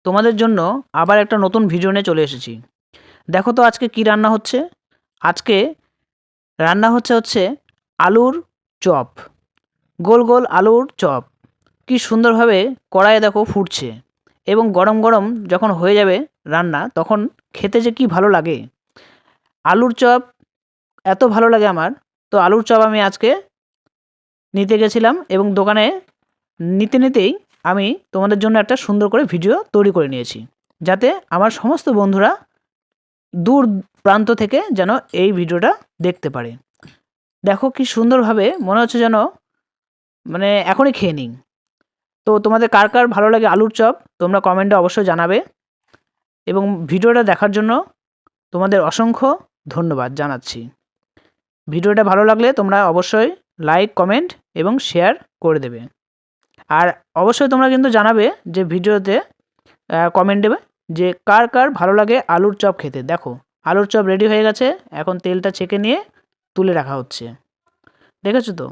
তোমাদের জন্য আবার একটা নতুন ভিডিও নিয়ে চলে এসেছি। দেখো তো আজকে কি রান্না হচ্ছে। আজকে রান্না হচ্ছে আলুর চপ। গোল গোল আলুর চপ কি সুন্দরভাবে কড়াইয়ে দেখো ফুটছে, এবং গরম গরম যখন হয়ে যাবে রান্না, তখন খেতে যে কি ভালো লাগে। আলুর চপ এত ভালো লাগে আমার। তো আলুর চপ আমি আজকে নিতে গেছিলাম, এবং দোকানে নিতে নিতেই আমি তোমাদের জন্য একটা সুন্দর করে ভিডিও তৈরি করে নিয়েছি, যাতে আমার সমস্ত বন্ধুরা দূর প্রান্ত থেকে যেন এই ভিডিওটা দেখতে পারে। দেখো কি সুন্দরভাবে মনে হচ্ছে যেন মানে এখনই খেয়ে নিই। তো তোমাদের কার কার ভালো লাগে আলুর চপ তোমরা কমেন্টে অবশ্যই জানাবে, এবং ভিডিওটা দেখার জন্য তোমাদের অসংখ্য ধন্যবাদ জানাচ্ছি। ভিডিওটা ভালো লাগলে তোমরা অবশ্যই লাইক, কমেন্ট এবং শেয়ার করে দেবে। আর অবশ্যই তোমরা কিন্তু জানাবে যে ভিডিওতে কমেন্ট দেবে যে কার কার ভালো লাগে আলুর চপ খেতে। দেখো আলুর চপ রেডি হয়ে গেছে, এখন তেলটা ছেঁকে নিয়ে তুলে রাখা হচ্ছে। দেখেছো তো।